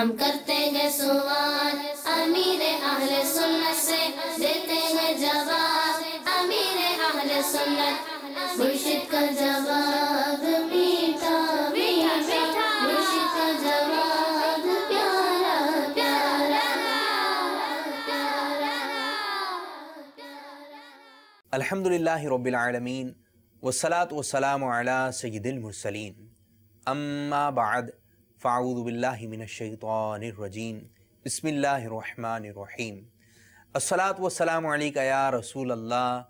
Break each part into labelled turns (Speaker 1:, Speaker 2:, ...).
Speaker 1: ہم کرتے ہیں سوال امیر اہل سنت سے، دیتے ہیں جواب امیر اہل سنت، مرشد کا جواب میٹھا میٹھا، مرشد کا جواب پیارا پیارا پیارا۔
Speaker 2: الحمدللہ رب العالمین والصلاة والسلام علی سید المرسلین، اما بعد فاعوذ باللہ من الشیطان الرجیم، بسم اللہ الرحمن الرحیم، الصلاة والسلام علیکہ یا رسول اللہ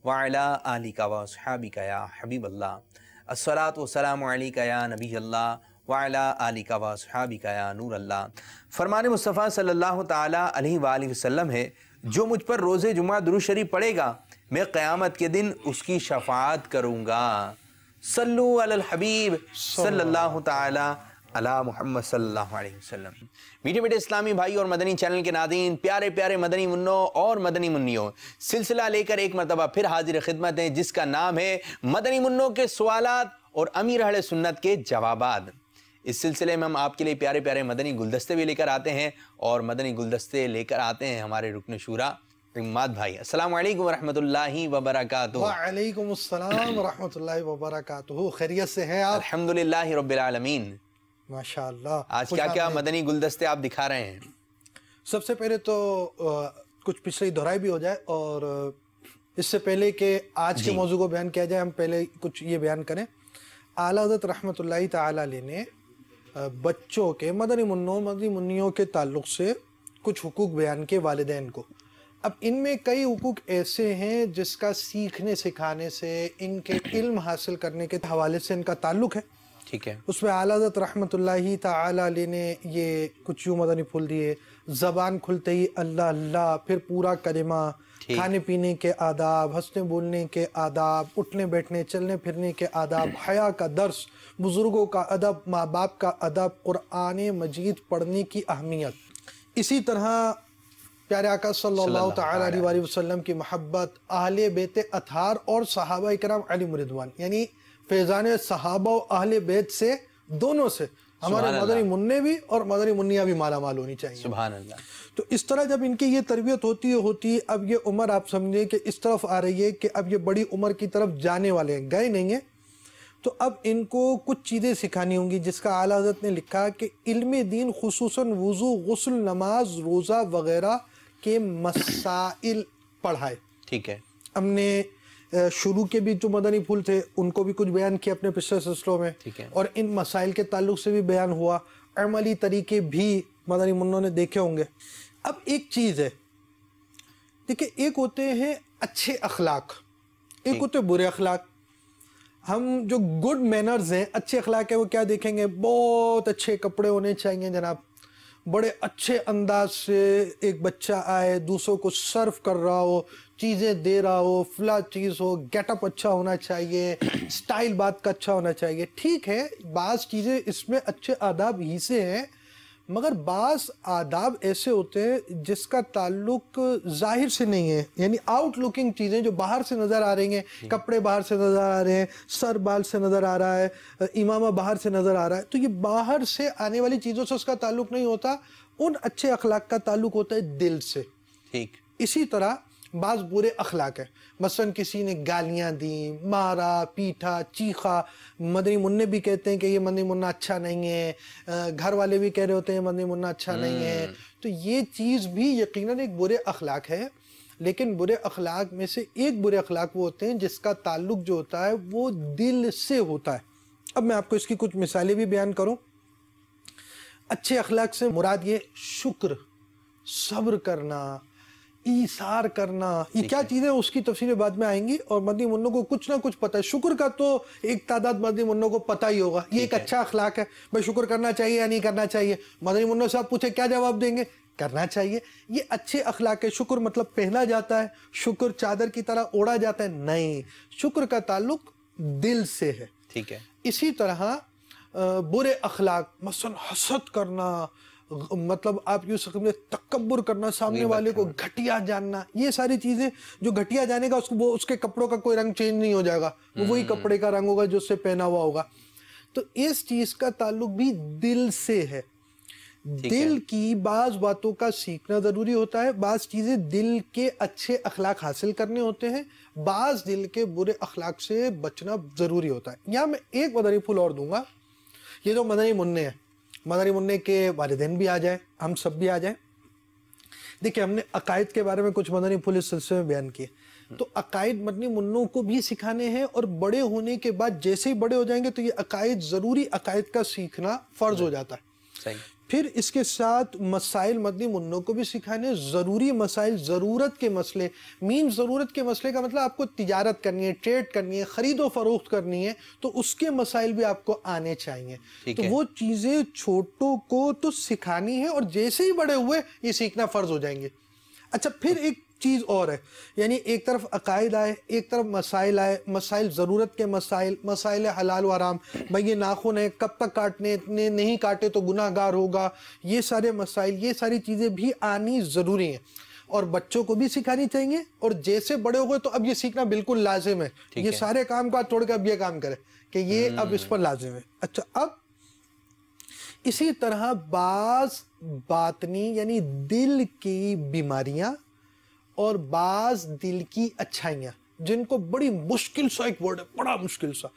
Speaker 2: وعلی آلکہ واصحابکہ یا حبیب اللہ، الصلاة والسلام علیکہ یا نبی اللہ وعلی آلکہ واصحابکہ یا نور اللہ۔ فرمان مصطفیٰ صلی اللہ تعالیٰ علیہ وآلہ وسلم ہے، جو مجھ پر روز جمعہ درود شریف پڑھے گا میں قیامت کے دن اس کی شفاعت کروں گا۔ صلو علی الحبیب صلی اللہ تعالیٰ علی محمد صلی اللہ علیہ وسلم۔ میٹھے میٹھے اسلامی بھائی اور مدنی چینل کے ناظرین، پیارے پیارے مدنی منوں اور مدنی منیوں، سلسلہ لے کر ایک مرتبہ پھر حاضر خدمت ہیں، جس کا نام ہے مدنی منوں کے سوالات اور امیر اہل سنت کے جوابات۔ اس سلسلے میں ہم آپ کے لیے پیارے پیارے مدنی گلدستے بھی لے کر آتے ہیں، اور مدنی گلدستے لے کر آتے ہیں ہمارے رکن شورا عماد بھائی۔ السلام علیکم ورحمۃ اللہ وبرکاتہ۔
Speaker 3: وعلیکم السلام ورحمۃ اللہ وبرکاتہ۔ خیریت سے ہیں آپ؟
Speaker 2: الحمدللہ رب العالمین۔
Speaker 3: ماشاءاللہ۔
Speaker 2: آج کیا کیا مدنی گلدستے آپ دکھا رہے ہیں؟
Speaker 3: سب سے پہلے تو کچھ پچھلی دہرائی بھی ہو جائے، اور اس سے پہلے کہ آج کے موضوع کو بیان کیا جائے، ہم پہلے کچھ یہ بیان کریں۔ اعلیٰ حضرت رحمۃ اللہ تعالیٰ علیہ نے بچوں کے مدنی منوں مدنی منیوں کے تعلق سے کچھ حقوق بیان کے والدین کو۔ اب ان میں کئی حقوق ایسے ہیں جس کا سیکھنے سکھانے سے، ان کے علم حاصل کرنے کے حوالے سے ان کا تعلق ہے۔
Speaker 2: ٹھیک ہے۔
Speaker 3: اس میں اعلیٰ حضرت رحمۃ اللہ تعالیٰ علیہ نے یہ کچھ یوں مدنی پھول دیے: زبان کھلتے ہی اللہ اللہ، پھر پورا کلمہ، کھانے پینے کے آداب، ہنسنے بولنے کے آداب، اٹھنے بیٹھنے چلنے پھرنے کے آداب، حیا کا درس، بزرگوں کا ادب، ماں باپ کا ادب، قرآن مجید پڑھنے کی اہمیت۔ اسی طرح پیارے آقا صلی اللہ تعالیٰ علیہ وآلہ وسلم کی محبت، اہل بیت اطہار اور صحابہ اکرام علیہم رضوان، یعنی فیضان صحابہ و اہل بیت سے، دونوں سے ہمارے مدنی منع بھی اور مدنی منیاں بھی مالا مال ہونی چاہیے۔
Speaker 2: سبحان اللہ۔
Speaker 3: تو اس طرح جب ان کی یہ تربیت ہوتی ہے، اب یہ عمر آپ سمجھیں کہ اس طرف آ رہی ہے کہ اب یہ بڑی عمر کی طرف جانے والے ہیں، گئے نہیں ہیں، تو اب ان کو کچھ چیزیں سکھانی ہوں گی، جس کا اعلیٰ حضرت نے لکھا کہ علم دین خصوصاً وضو، غسل، نماز، روزہ وغیرہ کے مسائل پڑھائے۔
Speaker 2: ٹھیک ہے۔
Speaker 3: ہم نے شروع کے بھی جو مدنی پھول تھے ان کو بھی کچھ بیان کیا اپنے پچھلے سلسلوں میں، اور ان مسائل کے تعلق سے بھی بیان ہوا، عملی طریقے بھی مدنی منوں نے دیکھے ہوں گے۔ اب ایک چیز ہے، دیکھیں، ایک ہوتے ہیں اچھے اخلاق، ایک ہوتے ہیں برے اخلاق۔ ہم جو گڈ مینرز ہیں، اچھے اخلاق ہیں، وہ کیا دیکھیں گے؟ بہت اچھے کپڑے ہونے چاہیے جناب، بڑے اچھے انداز سے ایک بچہ آئے، دوسروں کو سرو کر رہا ہو، چیزیں دے رہا ہو، فلاں چیز ہو، گیٹ اپ اچھا ہونا چاہیے، سٹائل بات کا اچھا ہونا چاہیے۔ ٹھیک ہے، بعض چیزیں اس میں اچھے آداب ہی سے ہیں، مگر بعض آداب ایسے ہوتے ہیں جس کا تعلق ظاہر سے نہیں ہے، یعنی آؤٹ لکنگ چیزیں جو باہر سے نظر آ رہی ہیں، کپڑے باہر سے نظر آ رہے ہیں، سر بال سے نظر آ رہا ہے، امامہ باہر سے نظر آ رہا ہے، تو یہ باہر سے آنے والی چیزوں سے اس کا تعلق نہیں ہوتا، ان اچھے اخلاق کا تعلق ہوتا ہے دل سے۔
Speaker 2: ٹھیک۔
Speaker 3: اسی طرح بعض برے اخلاق ہیں، مثلا کسی نے گالیاں دیں، مارا پیٹا چیخا، مدنی منع بھی کہتے ہیں کہ یہ مدنی منع اچھا نہیں ہے، گھر والے بھی کہہ رہے ہوتے ہیں مدنی منع اچھا نہیں ہے، تو یہ چیز بھی یقیناً ایک برے اخلاق ہے۔ لیکن برے اخلاق میں سے ایک برے اخلاق وہ ہوتے ہیں جس کا تعلق جو ہوتا ہے وہ دل سے ہوتا ہے۔ اب میں آپ کو اس کی کچھ مثالیں بھی بیان کروں۔ اچھے اخلاق سے مراد یہ شکر، صبر کرنا، ایثار کرنا، یہ کیا چیزیں اس کی تفصیلیں بعد میں آئیں گی، اور مدنی منوں کو کچھ نہ کچھ پتہ ہے۔ شکر کا تو ایک تعداد مدنی منوں کو پتہ ہی ہوگا، یہ ایک اچھا اخلاق ہے، بھائی شکر کرنا چاہیے یا نہیں کرنا چاہیے۔ مدنی منوں سے آپ پوچھیں کیا جواب دیں گے؟ کرنا چاہیے۔ یہ اچھے اخلاق ہے۔ شکر مطلب پہنا جاتا ہے، شکر چادر کی طرح اوڑھا جاتا ہے؟ نہیں، شکر کا تعلق دل سے ہے۔
Speaker 2: ٹھیک ہے۔
Speaker 3: اسی طرح برے اخلاق، مثلا حسد کرنا، مطلب آپ یوں سمجھیں تکبر کرنا، سامنے والے کو گھٹیا جاننا، یہ ساری چیزیں جو گھٹیا جانے کا وہ اس کے کپڑوں کا کوئی رنگ چینج نہیں ہو جائے گا، وہ وہی کپڑے کا رنگ ہوگا جو اس سے پہنا ہوا ہوگا، تو اس چیز کا تعلق بھی دل سے ہے۔ دل کی بعض باتوں کا سیکھنا ضروری ہوتا ہے، بعض چیزیں دل کے اچھے اخلاق حاصل کرنے ہوتے ہیں، بعض دل کے برے اخلاق سے بچنا ضروری ہوتا ہے۔ یہاں میں ایک مدنی پھول اور دوں گا، یہ جو مدنی منع ہیں، مدنی منع کے والدین بھی آ جائیں، ہم سب بھی آ جائیں۔ دیکھیں ہم نے عقائد کے بارے میں کچھ مدنی پھول اس سلسلے میں بیان کیے، تو عقائد مدنی منوں کو بھی سکھانے ہیں، اور بڑے ہونے کے بعد جیسے ہی بڑے ہو جائیں گے تو یہ عقائد ضروری عقائد کا سیکھنا فرض ہو جاتا ہے۔
Speaker 2: صحیح۔
Speaker 3: پھر اس کے ساتھ مسائل مدنی منوں کو بھی سکھانے، ضروری مسائل، ضرورت کے مسئلے، ضرورت کے مسئلے کا مطلب آپ کو تجارت کرنی ہے، ٹریڈ کرنی ہے، خرید و فروخت کرنی ہے، تو اس کے مسائل بھی آپ کو آنے چاہیے۔ تو وہ چیزیں چھوٹوں کو تو سکھانی ہے، اور جیسے ہی بڑے ہوئے یہ سیکھنا فرض ہو جائیں گے۔ اچھا پھر ایک چیز اور ہے، یعنی ایک طرف عقائد آئے، ایک طرف مسائل آئے، مسائل ضرورت کے مسائل، مسائل حلال و حرام، بھئی یہ ناخن ہے کب تک کاٹنے، اتنے نہیں کاٹے تو گناہ گار ہوگا، یہ سارے مسائل، یہ ساری چیزیں بھی آنی ضروری ہیں، اور بچوں کو بھی سکھانی چاہیے، اور جیسے بڑے ہوئے تو اب یہ سیکھنا بالکل لازم ہے، یہ سارے کام کو چھوڑ کے اب یہ کام کرے کہ یہ اب اس پر لازم ہے۔ اچھا اب اسی طرح بعض باطنی یعنی دل کی بیماریاں اور بعض دل کی اچھائیاں، جن کو بڑی مشکل سا ایک ورڈ ہے، بڑا مشکل سا،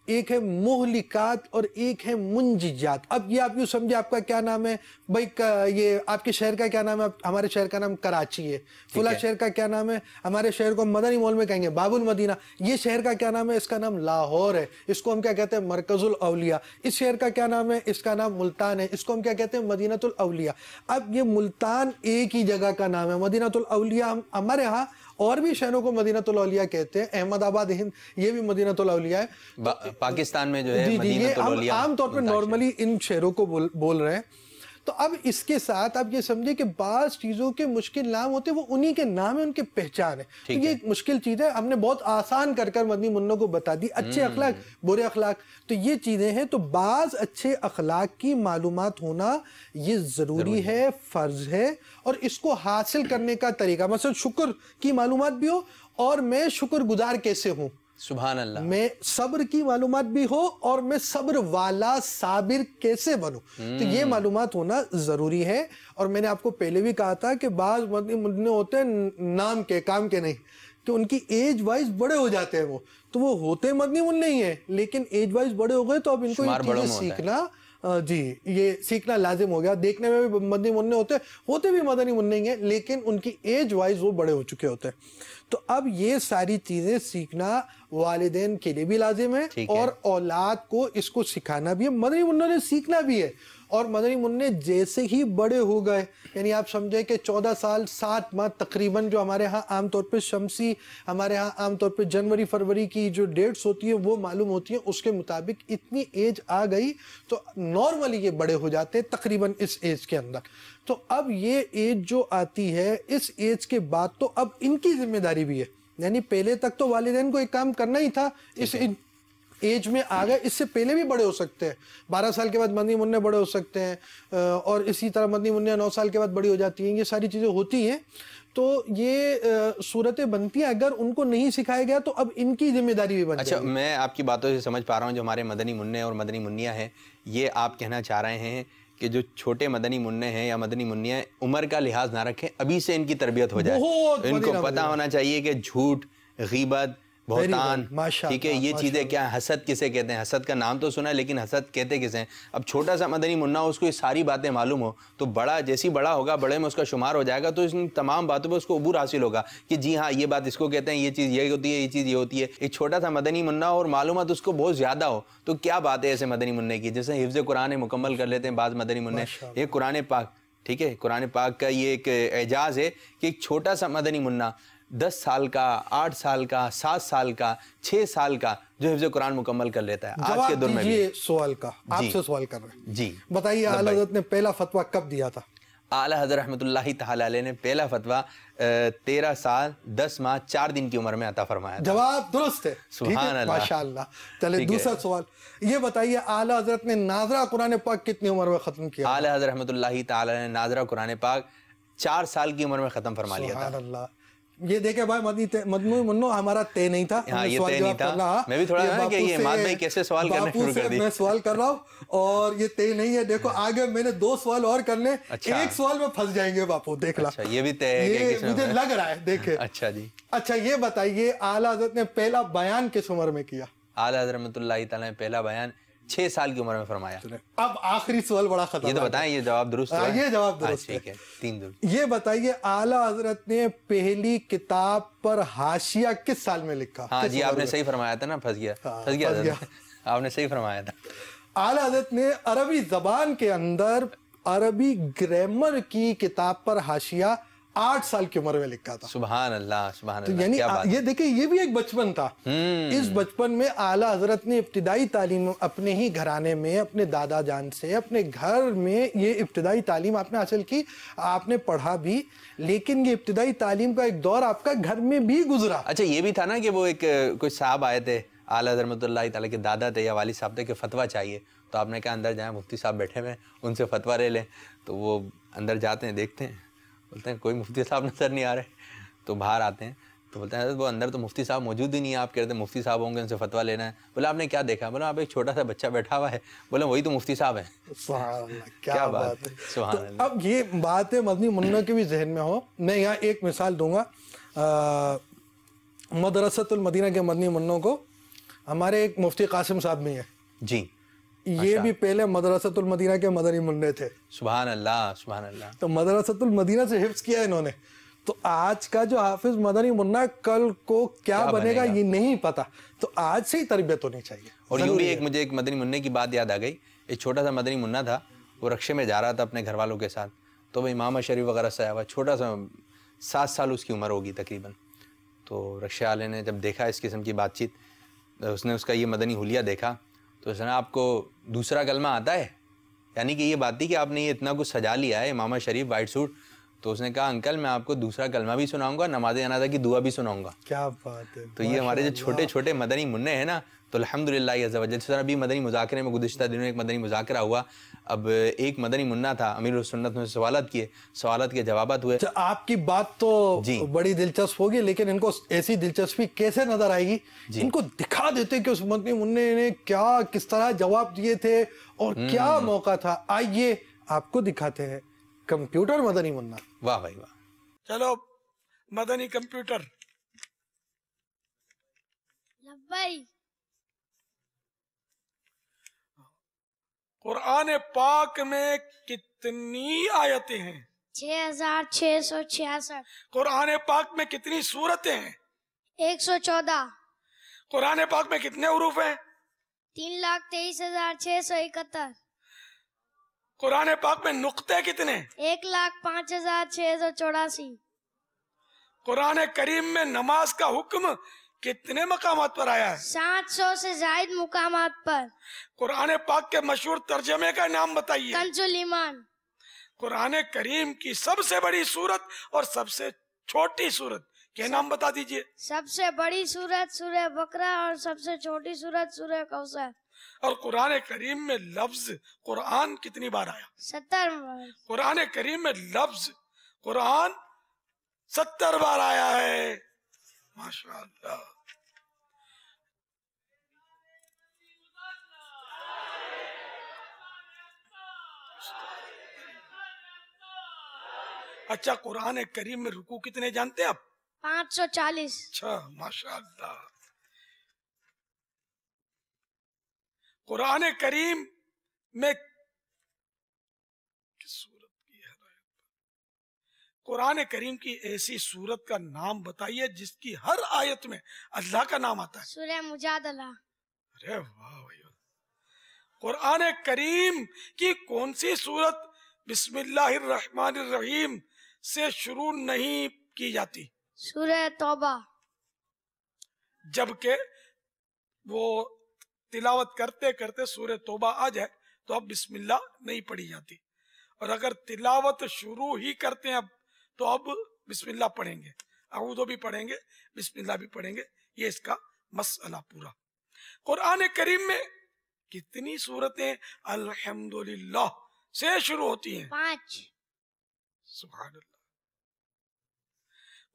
Speaker 3: ایک ہے مہلکات اور ایک ہے منجیات۔ اب یہ آپ یوں سمجھے آپ کا کیا نام ہے بھائی، یہ آپ کے شہر کا کیا نام ہے؟ ہمارے شہر کا نام کراچی ہے، فلاں شہر کا کیا نام ہے؟ ہمارے شہر کو مدنی مول میں کہیں گے باب المدینہ۔ یہ شہر کا کیا نام ہے؟ اس کا نام لاہور ہے، اس کو ہم کیا کہتے ہیں؟ مرکز الاولیاء۔ اس شہر کا کیا نام ہے؟ اس کا نام ملتان ہے، اس کو ہم کیا کہتے ہیں؟ مدینۃ الاولیاء۔ اب یہ ملتان ایک ہی جگہ کا نام ہے، مدینۃ الاولیاء ہمارے ہاں اور بھی شہروں کو مدینۃ الاولیاء کہتے ہیں، احمد آباد ہند یہ بھی مدینۃ الاولیاء ہے،
Speaker 2: پاکستان میں جو ہے
Speaker 3: مدینۃ الاولیاء عام طور پہ نارملی ان شہروں کو بول رہے ہیں۔ تو اب اس کے ساتھ آپ یہ سمجھے کہ بعض چیزوں کے مشکل نام ہوتے ہیں، وہ انہی کے نام ہے، ان کے پہچان ہے۔ تو یہ ایک مشکل چیز ہے، ہم نے بہت آسان کر مدنی منوں کو بتا دی، اچھے اخلاق برے اخلاق، تو یہ چیزیں ہیں۔ تو بعض اچھے اخلاق کی معلومات ہونا یہ ضروری ہے، فرض ہے، اور اس کو حاصل کرنے کا طریقہ، مثلا شکر کی معلومات بھی ہو، اور میں شکر گزار کیسے ہوں،
Speaker 2: سبحان اللہ، میں
Speaker 3: صبر کی معلومات بھی ہو، اور میں صبر والا صابر کیسے بنوں، تو یہ معلومات ہونا ضروری ہے۔ اور میں نے آپ کو پہلے بھی کہا تھا کہ بعض مدنی منع ہوتے ہیں نام کے، کام کے نہیں، کہ ان کی ایج وائز بڑے ہو جاتے ہیں، وہ تو وہ ہوتے مدنی منع نہیں ہیں، لیکن ایج وائز بڑے ہو گئے تو اب ان کو یہ چیزیں سیکھنا، جی یہ سیکھنا لازم ہو گیا۔ دیکھنے میں بھی مدنی منع ہوتے بھی مدنی منع ہی ہیں، لیکن ان کی ایج وائز وہ بڑے ہو چکے ہوتے ہیں۔ تو اب یہ ساری چیزیں سیکھنا والدین کے لیے بھی لازم ہے، اور اولاد کو اس کو سکھانا بھی ہے، مدنی منع نے سیکھنا بھی ہے۔ اور مدنی منع جیسے ہی بڑے ہو گئے، یعنی آپ سمجھیں کہ 14 سال 7 ماہ تقریباً، جو ہمارے ہاں عام طور پہ شمسی، ہمارے ہاں عام طور پہ جنوری فروری کی جو ڈیٹس ہوتی ہیں وہ معلوم ہوتی ہیں، اس کے مطابق اتنی ایج آ گئی تو نارملی یہ بڑے ہو جاتے ہیں تقریباً اس ایج کے اندر۔ تو اب یہ ایج جو آتی ہے، اس ایج کے بعد تو اب ان کی ذمہ داری بھی ہے، یعنی پہلے تک تو والدین کو ایک کام کرنا ہی تھا، اس ایج میں آ گئے، اس سے پہلے بھی بڑے ہو سکتے ہیں، 12 سال کے بعد مدنی منع بڑے ہو سکتے ہیں، اور اسی طرح مدنی منع 9 سال کے بعد بڑی ہو جاتی ہیں، یہ ساری چیزیں ہوتی ہیں۔ تو یہ صورتیں بنتی ہیں، اگر ان کو نہیں سکھایا گیا تو اب ان کی ذمہ داری بھی بن جائے گی۔
Speaker 2: اچھا میں آپ کی باتوں سے سمجھ پا رہا ہوں، جو ہمارے مدنی منع اور مدنی منیہ ہیں، یہ آپ کہنا چاہ رہے ہیں کہ جو چھوٹے مدنی منع ہیں یا مدنی منیہ ہیں، عمر کا لحاظ نہ رکھیں، ابھی سے ان کی تربیت ہو جائے، ان کو پتہ ہونا چاہیے کہ جھوٹ، غیبت، بہتان، ٹھیک ہے، یہ چیزیں کیا ہیں، حسد کسے کہتے ہیں، حسد کا نام تو سنا ہے لیکن حسد کہتے کسے ہیں۔ اب چھوٹا سا مدنی منع اس کو یہ ساری باتیں معلوم ہو تو بڑا جیسی بڑا ہوگا، بڑے میں اس کا شمار ہو جائے گا، تو ان تمام باتوں پہ اس کو عبور حاصل ہوگا کہ جی ہاں یہ بات اس کو کہتے ہیں، یہ چیز یہ ہوتی ہے، یہ چیز یہ ہوتی ہے۔ ایک چھوٹا سا مدنی منع اور معلومات اس کو بہت زیادہ ہو تو کیا بات ہے ایسے مدنی منع کی، جیسے حفظ قرآن مکمل کر لیتے ہیں بعض مدنی منع، یہ قرآن پاک، ٹھیک ہے، قرآن پاک کا یہ ایک اعجاز ہے کہ ایک چھوٹا سا مدنی منع 10 سال کا، 8 سال کا، 7 سال کا، 6 سال کا جو حفظ قرآن مکمل کر لیتا ہے آج کے دور میں بھی۔
Speaker 3: سوال کا آپ سے سوال کر رہے ہیں،
Speaker 2: جی
Speaker 3: بتائیے اعلیٰ حضرت نے پہلا فتویٰ کب دیا تھا؟
Speaker 2: اعلیٰ حضرت رحمۃ اللہ تعالی علیہ نے پہلا فتویٰ 13 سال 10 ماہ 4 دن کی عمر میں عطا فرمایا تھا۔
Speaker 3: جواب درست ہے،
Speaker 2: سبحان اللہ،
Speaker 3: ماشاءاللہ۔ چلے دوسرا سوال یہ بتائیے، اعلیٰ حضرت نے ناظرہ قرآن پاک کتنی عمر میں ختم کیا؟
Speaker 2: اعلیٰ حضرت رحمۃ اللہ تعالی نے ناظرہ قرآن پاک 4 سال کی عمر میں ختم فرما لیا تھا۔
Speaker 3: سبحان اللہ، یہ دیکھیں بھائی مجموعی منو ہمارا طے نہیں تھا.
Speaker 2: ہاں یہ طے نہیں تھا. میں بھی تھوڑا نا کہ یہ اماد بھائی کیسے سوال کرنے شروع کر دی.
Speaker 3: میں سوال کر رہا ہوں اور یہ طے نہیں ہے. دیکھو آگے میں نے 2 سوال اور کرنے, ایک سوال میں پھنس جائیں گے باپو, دیکھ لا.
Speaker 2: یہ بھی طے ہے
Speaker 3: یہ مجھے لگ رہا ہے. دیکھیں
Speaker 2: اچھا جی.
Speaker 3: اچھا یہ بتائیے اعلیٰ حضرت نے پہلا بیان کس عمر میں کیا؟
Speaker 2: اعلیٰ حضرت رحمۃ اللہ تعالیٰ نے پہلا بیان 6 سال کی عمر میں فرمایا.
Speaker 3: اب آخری سوال بڑا خطرناک.
Speaker 2: یہ تو بتائیں, یہ جواب درست ہے؟
Speaker 3: یہ جواب درست ہے.
Speaker 2: ٹھیک ہے, 3 درست.
Speaker 3: یہ بتائیے اعلیٰ حضرت نے پہلی کتاب پر حاشیہ کس سال میں لکھا؟
Speaker 2: ہاں جی آپ نے صحیح فرمایا تھا نا. پھنس گیا آپ نے صحیح فرمایا تھا.
Speaker 3: اعلیٰ حضرت نے عربی زبان کے اندر عربی گرامر کی کتاب پر حاشیہ 8 سال کی عمر میں لکھا تھا.
Speaker 2: سبحان اللہ سبحان اللہ.
Speaker 3: یعنی یہ دیکھیں یہ بھی ایک بچپن تھا. اس بچپن میں اعلیٰ حضرت نے ابتدائی تعلیم اپنے ہی گھرانے میں, اپنے دادا جان سے, اپنے گھر میں یہ ابتدائی تعلیم آپ نے حاصل کی, آپ نے پڑھا بھی, لیکن یہ ابتدائی تعلیم کا ایک دور آپ کا گھر میں بھی گزرا.
Speaker 2: اچھا یہ بھی تھا نا کہ وہ ایک کوئی صاحب آئے تھے, اعلیٰ حضرت رحمۃ اللہ تعالیٰ کے دادا تھے یا والد صاحب تھے, کہ فتویٰ چاہیے. تو آپ نے کہا اندر جائیں, مفتی صاحب بیٹھے ہوئے, ان سے فتویٰ لے لیں. تو وہ اندر جاتے ہیں, دیکھتے ہیں, بولتے ہیں کوئی مفتی صاحب نظر نہیں آ رہے. تو باہر آتے ہیں تو بولتے ہیں حضرت وہ اندر تو مفتی صاحب موجود ہی نہیں ہے, آپ کہتے ہیں مفتی صاحب ہوں گے, ان سے فتویٰ لینا ہے. بولا آپ نے کیا دیکھا؟ بولا آپ ایک چھوٹا سا بچہ بیٹھا ہوا ہے. بولا وہی تو مفتی صاحب ہیں.
Speaker 3: سبحان اللہ, کیا بات ہے.
Speaker 2: سبحان اللہ.
Speaker 3: اب یہ بات ہے مدنی منہ کے بھی ذہن میں ہو. میں یہاں ایک مثال دوں گا. مدرسۃ المدینہ کے مدنی منوں کو ہمارے ایک مفتی قاسم صاحب میں ہے
Speaker 2: جی,
Speaker 3: یہ بھی پہلے مدرسۃ المدینہ کے مدنی منع تھے.
Speaker 2: سبحان اللہ سبحان اللہ.
Speaker 3: تو مدرسۃ المدینہ سے حفظ کیا انہوں نے. تو آج کا جو حافظ مدنی منع کل کو کیا بنے گا یہ نہیں پتا. تو آج سے ہی تربیت ہونی چاہیے.
Speaker 2: اور یوں بھی ایک مجھے ایک مدنی منع کی بات یاد آ گئی. ایک چھوٹا سا مدنی منع تھا, وہ رکشے میں جا رہا تھا اپنے گھر والوں کے ساتھ. تو وہ امام شریف وغیرہ سے آیا ہوا, چھوٹا سا 7 سال اس کی عمر ہوگی تقریباً. تو رکشے والے نے جب دیکھا اس قسم کی بات چیت, اس نے اس کا یہ مدنی حلیہ دیکھا, تو اس نے آپ کو دوسرا کلمہ آتا ہے؟ یعنی کہ یہ بات تھی کہ آپ نے یہ اتنا کچھ سجا لیا ہے, امام شریف وائٹ سوٹ. تو اس نے کہا انکل میں آپ کو دوسرا کلمہ بھی سناؤں گا, نماز جنازہ کی دعا بھی سناؤں گا.
Speaker 3: کیا بات ہے.
Speaker 2: تو یہ ہمارے جو چھوٹے چھوٹے مدنی منع ہیں نا, تو الحمدللہ عز و جل. اس طرح بھی مدنی مذاکرے میں گزشتہ دنوں ایک مدنی مذاکرہ ہوا. اب ایک مدنی منع تھا, امیر السنت میں سوالات کیے, سوالات کے جوابات ہوئے.
Speaker 3: آپ کی بات تو بڑی دلچسپ ہوگی, لیکن ان کو ایسی دلچسپی کیسے نظر آئے گی؟ ان کو دکھا دیتے کہ اس مدنی منع نے کیا کس طرح جواب دیے تھے اور کیا موقع تھا. آئیے آپ کو دکھاتے ہیں کمپیوٹر مدنی منع.
Speaker 2: واہ بھائی واہ.
Speaker 4: چلو مدنی کمپیوٹر.
Speaker 1: لبیک.
Speaker 4: قرآن پاک میں کتنی آیتیں ہیں؟
Speaker 1: 6666.
Speaker 4: قرآن پاک میں کتنی سورتیں ہیں؟
Speaker 1: 114.
Speaker 4: قرآن پاک میں کتنے حروف ہیں؟
Speaker 1: 3,23,671.
Speaker 4: قرآن پاک میں نقطے کتنے؟
Speaker 1: 1,05,684.
Speaker 4: قرآن کریم میں نماز کا حکم کتنے مقامات پر آیا ہے؟
Speaker 1: 700 سے زائد مقامات پر.
Speaker 4: قرآن پاک کے مشہور ترجمے کا نام بتائیے.
Speaker 1: کنز الایمان.
Speaker 4: قرآن کریم کی سب سے بڑی سورت اور سب سے چھوٹی سورت کے نام بتا دیجئے.
Speaker 1: سب سے بڑی سورت سورہ بقرہ اور سب سے چھوٹی سورت سورہ کوثر.
Speaker 4: اور قرآن کریم میں لفظ قرآن کتنی بار آیا؟
Speaker 1: 70 بار.
Speaker 4: قرآن کریم میں لفظ قرآن 70 بار آیا ہے. ماشاءاللہ. اچھا قرآن کریم میں رکوع کتنے جانتے ہیں آپ؟
Speaker 1: 540.
Speaker 4: اچھا ماشاءاللہ. قرآن کریم میں کس سورت کی ہے؟ قرآن کریم کی ایسی سورت کا نام بتائیے جس کی ہر آیت میں اللہ کا نام آتا ہے.
Speaker 1: سورہ مجادلہ.
Speaker 4: ارے واہ بھائی. قرآن کریم کی کون سی سورت بسم اللہ الرحمن الرحیم سے شروع نہیں کی جاتی؟
Speaker 1: سورہ توبہ.
Speaker 4: جبکہ وہ تلاوت کرتے کرتے سورہ توبہ آ جائے تو اب بسم اللہ نہیں پڑھی جاتی, اور اگر تلاوت شروع ہی کرتے ہیں اب تو اب بسم اللہ پڑھیں گے, اعوذ بھی پڑھیں گے, بسم اللہ بھی پڑھیں گے. یہ اس کا مسئلہ پورا. قرآن کریم میں کتنی سورتیں الحمدللہ سے شروع ہوتی ہیں؟
Speaker 1: 5.
Speaker 4: سبحان اللہ.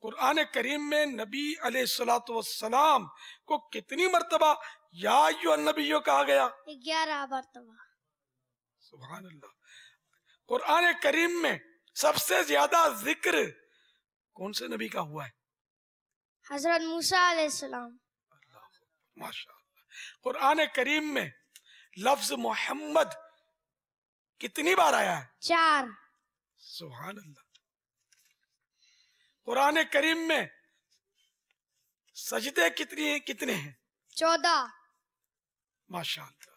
Speaker 4: قرآن کریم میں نبی علیہ الصلوۃ والسلام کو کتنی مرتبہ یا ایھا النبی کہا گیا؟
Speaker 1: 11 مرتبہ.
Speaker 4: سبحان اللہ. قرآن کریم میں سب سے زیادہ ذکر کون سے نبی کا ہوا ہے؟
Speaker 1: حضرت موسیٰ علیہ السلام.
Speaker 4: ماشاء اللہ. قرآن کریم میں لفظ محمد کتنی بار آیا ہے؟
Speaker 1: 4.
Speaker 4: سبحان اللہ. قرآن کریم میں سجدے کتنے ہیں؟
Speaker 1: 14.
Speaker 4: ماشاء اللہ.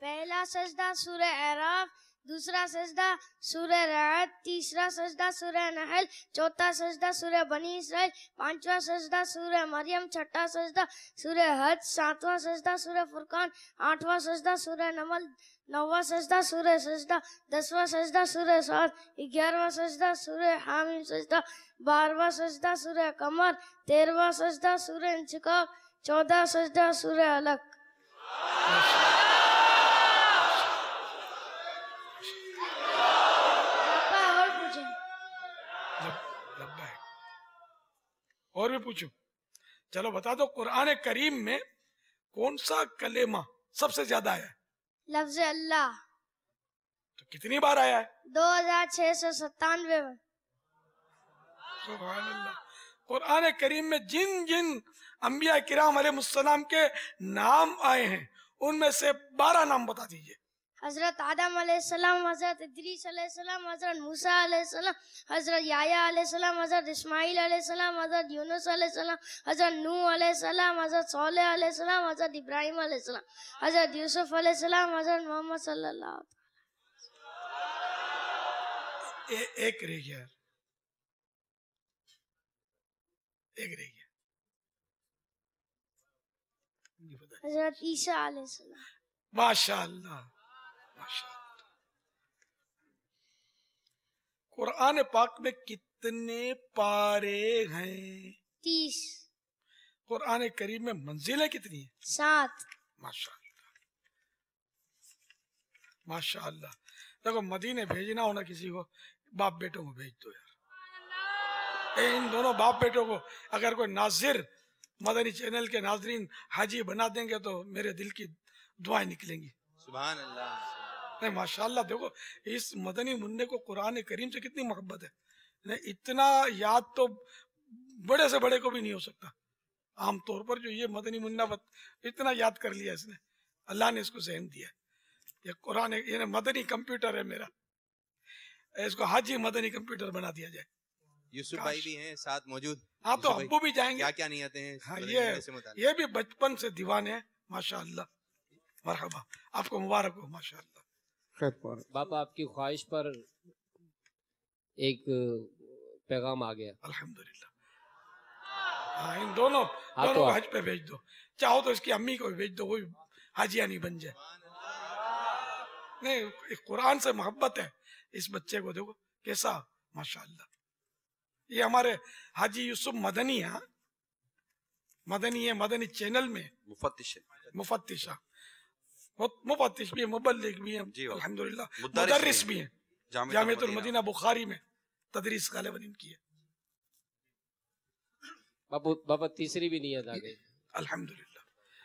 Speaker 1: پہلا سجدہ سورہ اعراف، دوسرا سجدہ سورہ رعد، تیسرا سجدہ سورہ نحل، چوتھا سجدہ سورہ بنی اسرائیل، پانچواں سجدہ سورہ مریم، چھٹا سجدہ سورہ حج، ساتواں سجدہ سورہ فرقان، آٹھواں سجدہ سورہ نمل، نواں سجدہ سورہ سجدہ، 10واں سجدہ سورہ صاد، 11واں سجدہ سورہ حامیم سجدہ، 12واں سجدہ سورہ قمر، 13واں سجدہ سورہ انشقاق، 14واں سجدہ سورہ علق.
Speaker 4: اور بھی پوچھو. چلو بتا دو قرآن کریم میں کون سا کلمہ سب سے زیادہ آیا ہے؟
Speaker 1: لفظ اللہ.
Speaker 4: تو کتنی بار آیا ہے؟
Speaker 1: 2697.
Speaker 4: سبحان اللہ. قرآن کریم میں جن جن انبیاء کرام علیہ السلام کے نام آئے ہیں ان میں سے 12 نام بتا دیجئے.
Speaker 1: حضرت آدم علیہ السلام، حضرت ادریس علیہ السلام، حضرت موسیٰ علیہ السلام، حضرت یحییٰ علیہ السلام، حضرت اسماعیل علیہ السلام، حضرت یونس علیہ السلام، حضرت نوح علیہ السلام، حضرت صالح علیہ السلام، حضرت ابراہیم علیہ السلام، حضرت یوسف علیہ السلام، حضرت محمد صلی اللہ علیہ وسلم.
Speaker 4: ایک رہ گیا.
Speaker 1: حضرت عیسیٰ علیہ السلام.
Speaker 4: ماشاء اللہ. قرآن پاک میں کتنے پارے ہیں؟
Speaker 1: 30.
Speaker 4: قرآن کریم میں منزلیں کتنی ہیں؟
Speaker 1: 7.
Speaker 4: ماشاء اللہ. ماشاء اللہ. دیکھو مدینے بھیجنا ہونا کسی کو، باپ بیٹوں کو بھیج دو یار. ان دونوں باپ بیٹوں کو اگر کوئی ناظر مدنی چینل کے ناظرین حاجی بنا دیں گے تو میرے دل کی دعائیں نکلیں گی.
Speaker 2: سبحان اللہ.
Speaker 4: نہیں ماشاءاللہ. دیکھو اس مدنی منع کو قرآن کریم سے کتنی محبت ہے. نہیں اتنا یاد تو بڑے سے بڑے کو بھی نہیں ہو سکتا. عام طور پر جو یہ مدنی منع اتنا یاد کر لیا اس نے، اللہ نے اس کو ذہن دیا. یہ قرآن یہ مدنی کمپیوٹر ہے میرا، اس کو حاجی مدنی کمپیوٹر بنا دیا جائے.
Speaker 2: یوسف بھائی بھی ہیں ساتھ موجود.
Speaker 4: ہاں تو ابو بھی جائیں گے.
Speaker 2: کیا کیا نیتیں ہیں؟
Speaker 4: ہاں یہ بھی بچپن سے دیوانے ہیں. ماشاءاللہ. مرحبا. آپ کو مبارک ہو. ماشاءاللہ.
Speaker 5: باپا آپ کی خواہش پر ایک پیغام آ گیا.
Speaker 4: الحمدللہ. ہاں ان دونوں کو حج پہ بھیج دو. چاہو تو اس کی امی کو بھی بھیج دو، وہ حاجیہ نہیں بن جائے. نہیں قرآن سے محبت ہے اس بچے کو. دیکھو کیسا ماشاءاللہ. یہ ہمارے حاجی یوسف مدنی ہے. مدنی ہے، مدنی چینل میں مفتش بھی ہیں، مبلغ بھی ہیں، الحمدللہ مدرس بھی ہیں. جامعۃ المدینہ بخاری میں تدریس غالباً ان کی ہے.
Speaker 5: بابا تیسری بھی نیت آ گئی.
Speaker 4: الحمدللہ.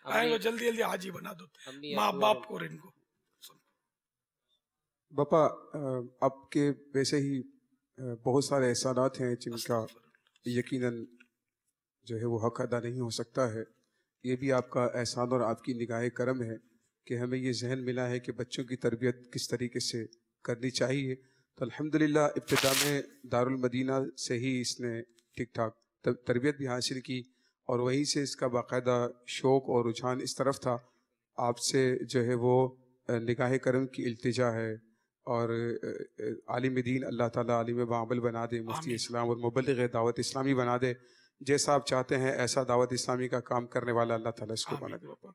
Speaker 4: آئیں گے جلدی جلدی حاجی بنا دو ماں باپ کو اور ان کو.
Speaker 6: باپا آپ کے ویسے ہی بہت سارے احسانات ہیں جن کا یقیناً جو ہے وہ حق ادا نہیں ہو سکتا ہے. یہ بھی آپ کا احسان اور آپ کی نگاہ کرم ہے کہ ہمیں یہ ذہن ملا ہے کہ بچوں کی تربیت کس طریقے سے کرنی چاہیے. تو الحمدللہ ابتدا میں دارالمدینہ سے ہی اس نے ٹھیک ٹھاک تربیت بھی حاصل کی اور وہیں سے اس کا باقاعدہ شوق اور رجحان اس طرف تھا. آپ سے جو ہے وہ نگاہ کرم کی التجا ہے اور عالم دین اللہ تعالیٰ عالم بعمل بنا دے، مفتی اسلام اور مبلغ دعوت اسلامی بنا دے. جیسا آپ چاہتے ہیں ایسا دعوت اسلامی کا کام کرنے والا اللہ تعالیٰ اس کو بنا دے. باپا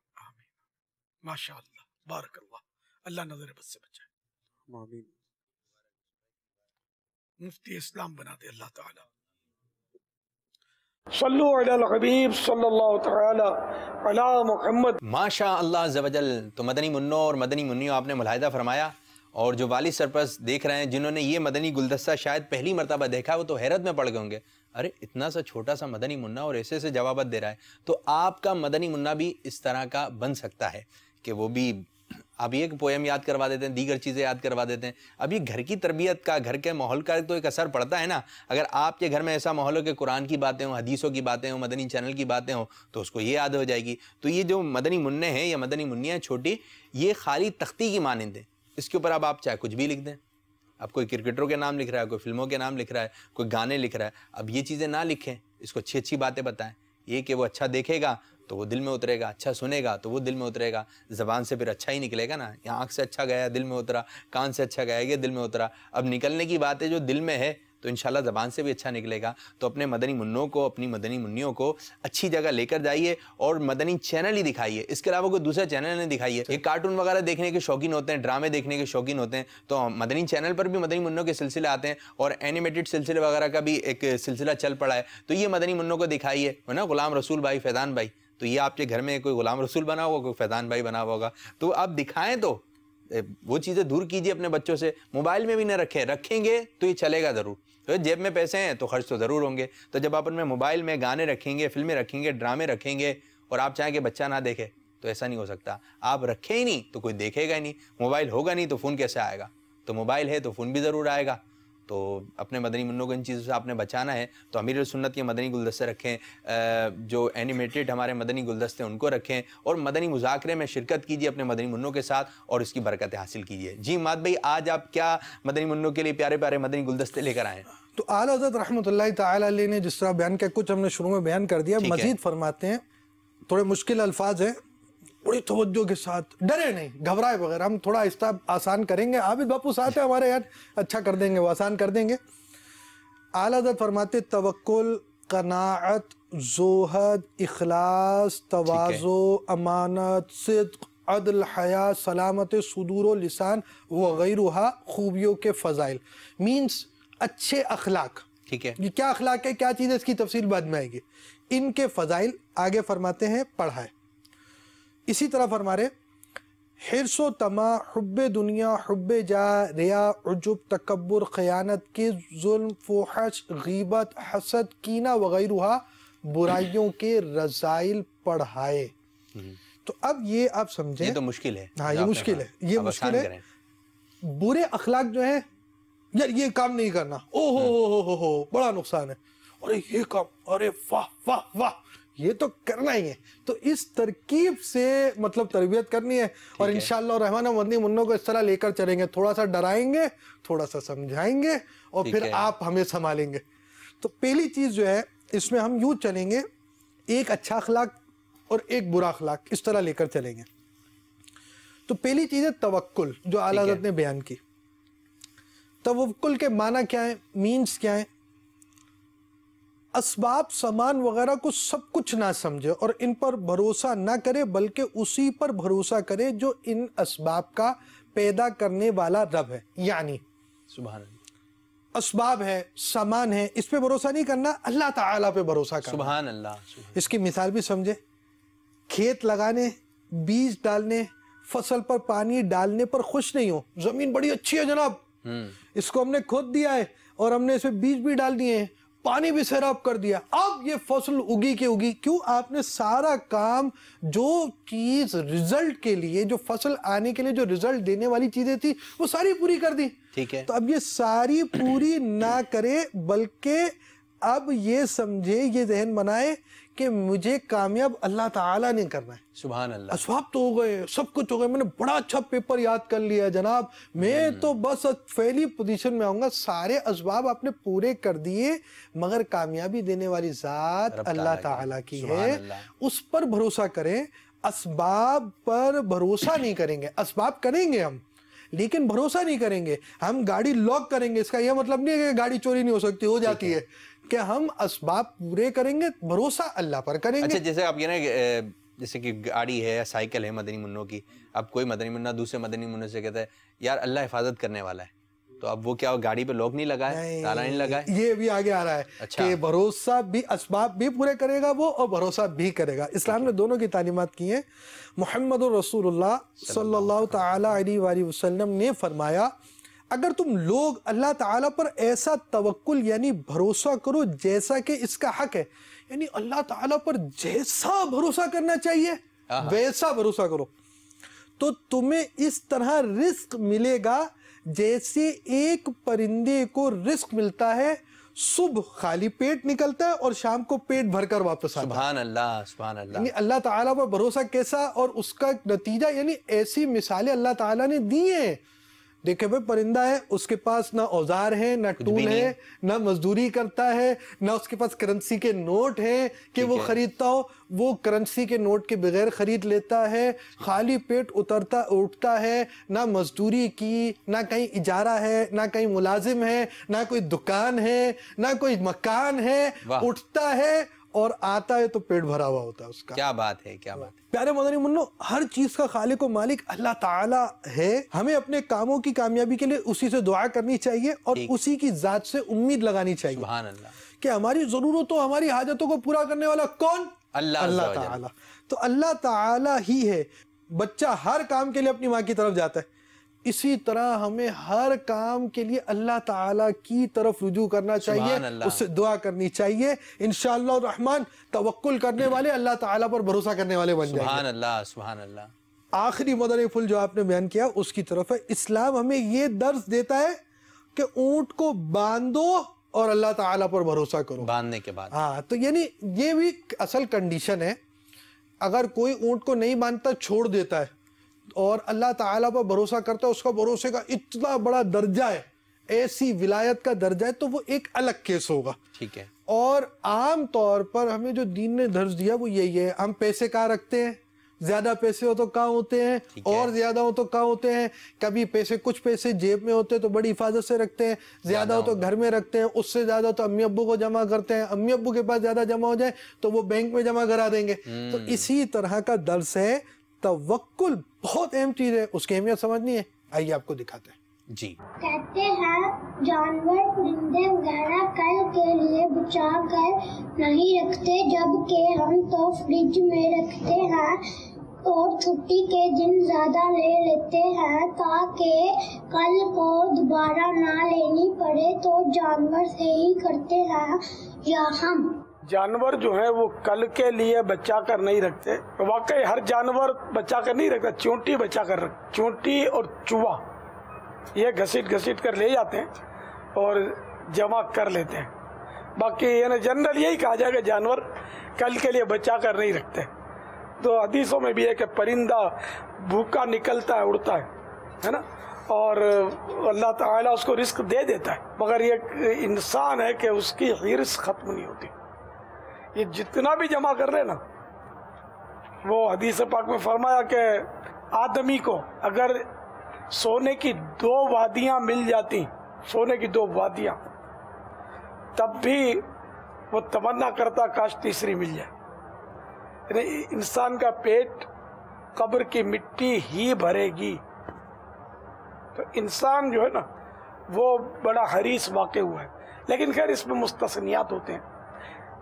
Speaker 4: ماشاءاللہ. بارک اللہ. اللہ نظر بد سے بچائے.
Speaker 6: آمین.
Speaker 4: مفتی اسلام بنا دے اللہ تعالیٰ. صلو علی الحبیب صلی اللہ تعالی علی محمد.
Speaker 2: ماشاء اللہ عز و جل. تو مدنی منوں اور مدنی منیوں آپ نے ملاحظہ فرمایا اور جو والد سرپرست دیکھ رہے ہیں جنہوں نے یہ مدنی گلدستہ شاید پہلی مرتبہ دیکھا وہ تو حیرت میں پڑ گئے ہوں گے، ارے اتنا سا چھوٹا سا مدنی منہ اور ایسے سے جوابات دے رہا ہے. تو آپ کا مدنی منہ بھی اس طرح کا بن سکتا ہے کہ وہ بھی اب ایک پویم یاد کروا دیتے ہیں، دیگر چیزیں یاد کروا دیتے ہیں. اب یہ گھر کی تربیت کا، گھر کے ماحول کا تو ایک اثر پڑتا ہے نا. اگر آپ کے گھر میں ایسا ماحول ہو کہ قرآن کی باتیں ہوں، حدیثوں کی باتیں ہوں، مدنی چینل کی باتیں ہوں، تو اس کو یہ یاد ہو جائے گی. تو یہ جو مدنی منع ہیں یا مدنی منیاں چھوٹی، یہ خالی تختی کی مانند ہیں. اس کے اوپر اب آپ چاہے کچھ بھی لکھ دیں. اب کوئی کرکٹروں کے نام لکھ رہا ہے، کوئی فلموں کے نام لکھ رہا ہے، کوئی گانے لکھ رہا ہے. اب یہ چیزیں نہ لکھیں، اس کو اچھی اچھی باتیں بتائیں. یہ کہ وہ اچھا دیکھے گا تو وہ دل میں اترے گا، اچھا سنے گا تو وہ دل میں اترے گا. زبان سے پھر اچھا ہی نکلے گا نا. یہاں آنکھ سے اچھا گیا دل میں اترا، کان سے اچھا گیا یہ دل میں اترا. اب نکلنے کی بات ہے جو دل میں ہے تو انشاءاللہ زبان سے بھی اچھا نکلے گا. تو اپنے مدنی منوں کو، اپنی مدنی منیوں کو اچھی جگہ لے کر جائیے اور مدنی چینل ہی دکھائیے. اس کے علاوہ کوئی دوسرا چینل نہیں دکھائیے. یہ کارٹون وغیرہ دیکھنے کے شوقین ہوتے ہیں، ڈرامے دیکھنے کے شوقین ہوتے ہیں، تو مدنی چینل پر بھی مدنی منوں کے سلسلے آتے ہیں اور اینیمیٹڈ سلسلے وغیرہ کا بھی ایک سلسلہ چل پڑا ہے. تو یہ مدنی منوں کو دکھائیے، ہے نا. غلام رسول بھائی، فیضان بھائی، تو یہ آپ کے گھر میں کوئی غلام رسول بنا ہوگا، کوئی فیضان بھائی بنا ہوگا، تو آپ دکھائیں. تو وہ چیزیں دور کیجیے اپنے بچوں سے. موبائل میں بھی نہ رکھیں، رکھیں گے تو یہ چلے گا ضرور. تو جیب میں پیسے ہیں تو خرچ تو ضرور ہوں گے. تو جب آپ ان میں موبائل میں گانے رکھیں گے، فلمیں رکھیں گے، ڈرامے رکھیں گے اور آپ چاہیں کہ بچہ نہ دیکھے تو ایسا نہیں ہو سکتا. آپ رکھیں ہی نہیں تو کوئی دیکھے گا ہی نہیں. موبائل ہوگا نہیں تو فون کیسے آئے گا؟ تو موبائل ہے تو فون بھی ضرور آئے گا. تو اپنے مدنی منوں کو ان چیزوں سے آپ نے بچانا ہے. تو امیر سنت کے مدنی گلدستے رکھیں، جو اینیمیٹڈ ہمارے مدنی گلدستے ان کو رکھیں اور مدنی مذاکرے میں شرکت کیجیے اپنے مدنی منوں کے ساتھ اور اس کی برکتیں حاصل کیجیے. جی ماد بھائی، آج آپ کیا مدنی منوں کے لیے پیارے پیارے مدنی گلدستے لے کر آئے ہیں؟
Speaker 3: تو اعلیٰ حضرت رحمۃ اللہ تعالی علیہ نے جس طرح بیان کیا، کچھ ہم نے شروع میں بیان کر دیا، مزید فرماتے ہیں. تھوڑے مشکل الفاظ ہیں، بڑی توجہ کے ساتھ، ڈرے نہیں، گھبرائے بغیر. ہم تھوڑا آہستہ آسان کریں گے. عابد باپو ساتھ ہیں ہمارے یار، اچھا کر دیں گے، وہ آسان کر دیں گے. اعلیٰ حضرت فرماتے توکل، قناعت، زہد، اخلاص، تواضع، امانت، صدق، عدل، حیا، سلامت صدور و لسان وغیرہ خوبیوں کے فضائل. مینس اچھے اخلاق.
Speaker 2: ٹھیک ہے،
Speaker 3: یہ کیا اخلاق ہے، کیا چیز ہے، اس کی تفصیل بعد میں آئے گی. ان کے فضائل آگے فرماتے ہیں پڑھائے. اسی طرح فرما رہے حرص و طمع، حب دنیا، حب جاہ، ریا، عجب، تکبر، خیانت، کے ظلم، فحش، غیبت، حسد، کینہ وغیرہ برائیوں کے رذائل پڑھائے. تو اب یہ آپ سمجھیں،
Speaker 2: یہ تو مشکل ہے.
Speaker 3: ہاں یہ مشکل ہے، یہ مشکل ہے. برے اخلاق جو ہیں، یار یہ کام نہیں کرنا، او ہو بڑا نقصان ہے، ارے یہ کام، ارے واہ واہ واہ یہ تو کرنا ہی ہے. تو اس ترکیب سے مطلب تربیت کرنی ہے اور انشاءاللہ الرحمن مدنی منوں کو اس طرح لے کر چلیں گے. تھوڑا سا ڈرائیں گے، تھوڑا سا سمجھائیں گے اور پھر آپ ہمیں سنبھالیں گے. تو پہلی چیز جو ہے اس میں ہم یوں چلیں گے، ایک اچھا اخلاق اور ایک برا اخلاق، اس طرح لے کر چلیں گے. تو پہلی چیز ہے توکل، جو اعلیٰ حضرت نے بیان کی. توکل کے معنی کیا ہیں، مینز کیا ہیں؟ اسباب سامان وغیرہ کو سب کچھ نہ سمجھے اور ان پر بھروسہ نہ کرے، بلکہ اسی پر بھروسہ کرے جو ان اسباب کا پیدا کرنے والا رب ہے. یعنی
Speaker 2: سبحان اللہ،
Speaker 3: اسباب ہے، سامان ہے، اس پہ بھروسہ نہیں کرنا، اللہ تعالیٰ پہ بھروسہ کرنا.
Speaker 2: سبحان اللہ.
Speaker 3: اس کی مثال بھی سمجھے. کھیت لگانے، بیج ڈالنے، فصل پر پانی ڈالنے پر خوش نہیں ہو. زمین بڑی اچھی ہے جناب، اس کو ہم نے کھود دیا ہے اور ہم نے اس میں بیج بھی ڈال دیے ہیں، پانی بھی سیراب کر دیا، اب یہ فصل اگی کی اگی. کیوں؟ آپ نے سارا کام، جو چیز رزلٹ کے لیے، جو فصل آنے کے لیے جو رزلٹ دینے والی چیزیں تھی وہ ساری پوری کر دی.
Speaker 2: ٹھیک ہے.
Speaker 3: تو اب یہ ساری پوری نہ کرے، بلکہ اب یہ سمجھے، یہ ذہن بنائے کہ مجھے کامیاب اللہ تعالیٰ نے کرنا ہے.
Speaker 2: سبحان اللہ.
Speaker 3: اسباب تو ہو گئے، سب کچھ ہو گئے، میں نے بڑا اچھا پیپر یاد کر لیا جناب، میں تو بس پہلی پوزیشن میں آؤں گا. سارے اسباب آپ نے پورے کر دیے، مگر کامیابی دینے والی ذات اللہ تعالیٰ کی ہے، اس پر بھروسہ کریں. اسباب پر بھروسہ نہیں کریں گے. اسباب کریں گے ہم لیکن بھروسہ نہیں کریں گے. ہم گاڑی لاک کریں گے، اس کا یہ مطلب نہیں ہے کہ گاڑی چوری نہیں ہو سکتی، ہو جاتی ہے. کہ ہم اسباب پورے کریں گے، بھروسہ اللہ پر کریں گے.
Speaker 2: اچھا، جیسے آپ یہ جیسے کہ گاڑی ہے یا سائیکل ہے مدنی منوں کی، اب کوئی مدنی منہ دوسرے مدنی منوں سے کہتا ہے یار اللہ حفاظت کرنے والا ہے، تو اب وہ کیا گاڑی پہ لوگ نہیں لگائے, تالا نہیں لگائے؟
Speaker 3: یہ بھی آگے آ رہا ہے کہ بھروسہ بھی اسباب بھی پورے کرے گا وہ, اور بھروسہ بھی کرے گا. اسلام نے دونوں کی تعلیمات کی ہیں. محمد رسول اللہ صلی اللہ تعالی علیہ وآلہ وسلم نے فرمایا اگر تم لوگ اللہ تعالیٰ پر ایسا توکل یعنی بھروسہ کرو جیسا کہ اس کا حق ہے, یعنی اللہ تعالیٰ پر جیسا بھروسہ کرنا چاہیے ویسا بھروسہ کرو, تو تمہیں اس طرح رزق ملے گا جیسے ایک پرندے کو رزق ملتا ہے, صبح خالی پیٹ نکلتا ہے اور شام کو پیٹ بھر کر واپس آتا ہے.
Speaker 2: سبحان اللہ, سبحان اللہ.
Speaker 3: یعنی اللہ تعالیٰ پر بھروسہ کیسا اور اس کا نتیجہ, یعنی ایسی مثالیں اللہ تعالیٰ نے دی ہیں. دیکھیں بھائی پرندہ ہے, اس کے پاس نہ اوزار ہیں, نہ ٹول ہے, نہ مزدوری کرتا ہے, نہ اس کے پاس کرنسی کے نوٹ ہیں کہ وہ خریدتا ہو, وہ کرنسی کے نوٹ کے بغیر خرید لیتا ہے, خالی پیٹ اٹھتا ہے, نہ مزدوری کی, نہ کہیں اجارہ ہے, نہ کہیں ملازم ہے, نہ کوئی دکان ہے, نہ کوئی مکان ہے, اٹھتا ہے اور آتا ہے تو پیٹ بھرا ہوا ہوتا ہے اس کا.
Speaker 2: کیا بات ہے, کیا بات ہے.
Speaker 3: پیارے مدنی منو, ہر چیز کا خالق و مالک اللہ تعالیٰ ہے. ہمیں اپنے کاموں کی کامیابی کے لیے اسی سے دعا کرنی چاہیے اور اسی کی ذات سے امید لگانی چاہیے.
Speaker 2: سبحان اللہ.
Speaker 3: کہ ہماری ضرورتوں ہماری حاجتوں کو پورا کرنے والا کون؟ اللہ تعالیٰ. تو اللہ تعالیٰ ہی ہے. بچہ ہر کام کے لیے اپنی ماں کی طرف جاتا ہے, اسی طرح ہمیں ہر کام کے لیے اللہ تعالیٰ کی طرف رجوع کرنا چاہیے, اس سے دعا کرنی چاہیے. انشاءاللہ الرحمن توکل کرنے والے اللہ تعالیٰ پر بھروسہ کرنے والے بن جائیں گے.
Speaker 2: سبحان اللہ, سبحان اللہ.
Speaker 3: آخری مدنی پھول جو آپ نے بیان کیا اس کی طرف ہے. اسلام ہمیں یہ درس دیتا ہے کہ اونٹ کو باندھو اور اللہ تعالیٰ پر بھروسہ کرو.
Speaker 2: باندھنے کے بعد
Speaker 3: ہاں, تو یعنی یہ بھی اصل کنڈیشن ہے. اگر کوئی اونٹ کو نہیں باندھتا چھوڑ دیتا ہے اور اللہ تعالیٰ پر بھروسہ کرتا ہے, اس کا بھروسے کا اتنا بڑا درجہ ہے, ایسی ولایت کا درجہ ہے, تو وہ ایک الگ کیس ہوگا.
Speaker 2: ٹھیک ہے.
Speaker 3: اور عام طور پر ہمیں جو دین نے درس دیا وہ یہی ہے, ہم پیسے کہاں رکھتے ہیں, زیادہ پیسے ہو تو کہاں ہوتے ہیں, اور زیادہ ہو تو کہاں ہوتے ہیں. کبھی پیسے, کچھ پیسے جیب میں ہوتے ہیں تو بڑی حفاظت سے رکھتے ہیں, زیادہ ہو تو گھر میں رکھتے ہیں, اس سے زیادہ تو امی ابو کو جمع کرتے ہیں, امی ابو کے پاس زیادہ جمع ہو جائے تو وہ بینک میں جمع کرا دیں گے. تو اسی طرح کا درس ہے. توکل بہت اہم چیز ہے, اس کی اہمیت سمجھنی ہے. آئیے آپ کو دکھاتے ہیں.
Speaker 2: جی.
Speaker 7: کہتے ہیں جانور پرندے وغیرہ کل کے لیے بچا کر نہیں رکھتے, جبکہ ہم تو فریج میں رکھتے ہیں اور چھٹی کے دن زیادہ لے لیتے ہیں تاکہ کل کو دوبارہ نہ لینی پڑے. تو جانور سے ہی کرتے ہیں یا ہم؟
Speaker 4: جانور جو ہیں وہ کل کے لیے بچا کر نہیں رکھتے. واقعی ہر جانور بچا کر نہیں رکھتا. چونٹی بچا کر رکھتے, چونٹی اور چوہا یہ گھسیٹ کر لے جاتے ہیں اور جمع کر لیتے ہیں. باقی یعنی جنرل یہی کہا جائے کہ جانور کل کے لیے بچا کر نہیں رکھتے. تو حدیثوں میں بھی ہے کہ پرندہ بھوکا نکلتا ہے, اڑتا ہے نا, اور اللہ تعالیٰ اس کو رزق دے دیتا ہے, مگر یہ انسان ہے کہ اس کی حرص ختم نہیں ہوتی. یہ جتنا بھی جمع کر لے نا, وہ حدیث پاک میں فرمایا کہ آدمی کو اگر سونے کی 2 وادیاں مل جاتی, سونے کی 2 وادیاں, تب بھی وہ تمنا کرتا کاش تیسری مل جائے. یعنی انسان کا پیٹ قبر کی مٹی ہی بھرے گی. تو انسان جو ہے نا وہ بڑا حریص واقع ہوا ہے. لیکن خیر اس میں مستثنیات ہوتے ہیں.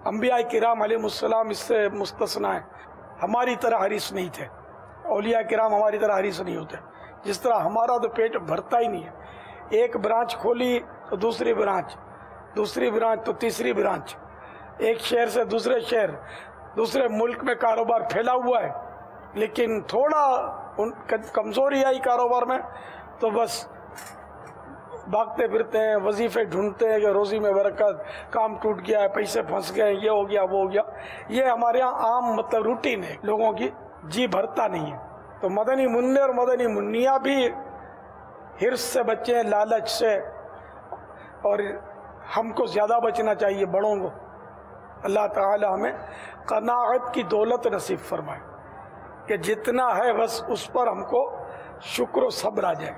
Speaker 4: انبیاء کرام علیہ السلام اس سے مستثنا ہیں. ہماری طرح حریص نہیں تھے. اولیاء کرام ہماری طرح حریص نہیں ہوتے. جس طرح ہمارا تو پیٹ بھرتا ہی نہیں ہے. ایک برانچ کھولی تو دوسری برانچ, دوسری برانچ تو تیسری برانچ, ایک شہر سے دوسرے شہر, دوسرے ملک میں کاروبار پھیلا ہوا ہے. لیکن تھوڑا کمزوری آئی کاروبار میں تو بس بھاگتے پھرتے ہیں, وظیفے ڈھونڈتے ہیں کہ روزی میں برکت, کام ٹوٹ گیا ہے, پیسے پھنس گئے, یہ ہو گیا وہ ہو گیا. یہ ہمارے یہاں عام مطلب روٹین ہے لوگوں کی, جی بھرتا نہیں ہے. تو مدنی منع اور مدنی منیا بھی حرص سے بچیں, لالچ سے, اور ہم کو زیادہ بچنا چاہیے بڑوں کو. اللہ تعالی ہمیں قناعت کی دولت نصیب فرمائے کہ جتنا ہے بس اس پر ہم کو شکر و صبر آ جائے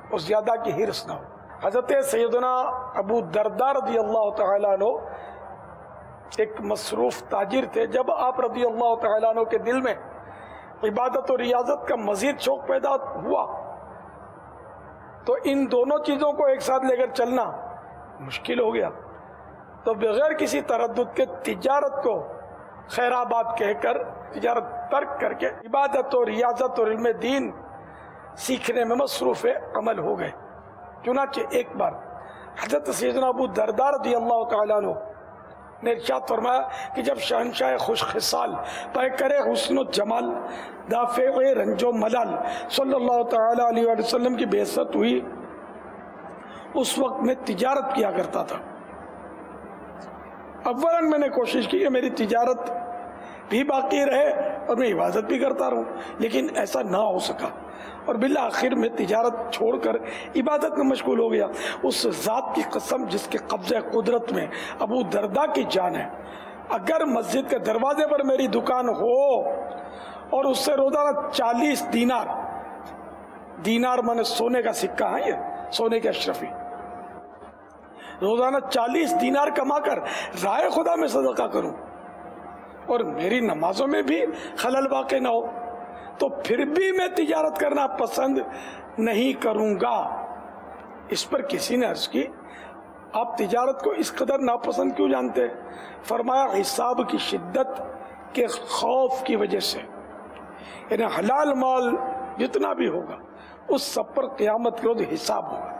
Speaker 4: اور زیادہ کی حرص نہ ہو. حضرت سیدنا ابو درداء رضی اللہ تعالیٰ عنہ ایک مصروف تاجر تھے. جب آپ رضی اللہ تعالیٰ عنہ کے دل میں عبادت و ریاضت کا مزید شوق پیدا ہوا تو ان دونوں چیزوں کو ایک ساتھ لے کر چلنا مشکل ہو گیا. تو بغیر کسی تردد کے تجارت کو خیرآباد کہہ کر تجارت ترک کر کے عبادت اور ریاضت اور علم دین سیکھنے میں مصروف عمل ہو گئے. چنانچہ ایک بار حضرت سیدنا ابو درداء رضی اللہ تعالیٰ عنہ نے ارشاد فرمایا کہ جب شہنشاہ خوش خصال پیکر حسن و جمال دافع رنج و ملال صلی اللہ تعالیٰ علیہ وآلہ وسلم کی بعثت ہوئی، اس وقت میں تجارت کیا کرتا تھا. اولاً میں نے کوشش کی کہ میری تجارت بھی باقی رہے اور میں عبادت بھی کرتا رہوں، لیکن ایسا نہ ہو سکا اور بالآخر میں تجارت چھوڑ کر عبادت میں مشغول ہو گیا. اس ذات کی قسم جس کے قبضہ قدرت میں ابو درداء کی جان ہے، اگر مسجد کے دروازے پر میری دکان ہو اور اس سے روزانہ 40 دینار مانے سونے کا سکہ ہے، یہ سونے کے اشرفی، روزانہ 40 دینار کما کر رائے خدا میں صدقہ کروں اور میری نمازوں میں بھی خلل واقع نہ ہو، تو پھر بھی میں تجارت کرنا پسند نہیں کروں گا. اس پر کسی نے عرض کی آپ تجارت کو اس قدر ناپسند کیوں جانتے؟ فرمایا حساب کی شدت کے خوف کی وجہ سے، یعنی حلال مال جتنا بھی ہوگا اس سب پر قیامت کے روز حساب ہوگا.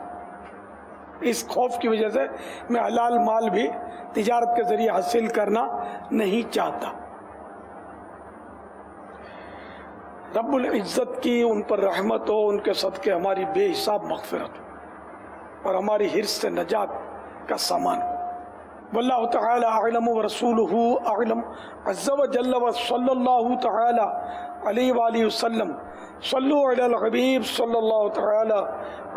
Speaker 4: اس خوف کی وجہ سے میں حلال مال بھی تجارت کے ذریعے حاصل کرنا نہیں چاہتا. رب العزت کی ان پر رحمت ہو، ان کے صدقے ہماری بے حساب مغفرت ہو اور ہماری حرص سے نجات کا سامان ہو. واللہ تعالی اعلم ورسولہ اعلم عز وجل وصلی اللہ تعالی علیہ وآلہ وسلم. صلو علی الحبیب صلی اللہ تعالی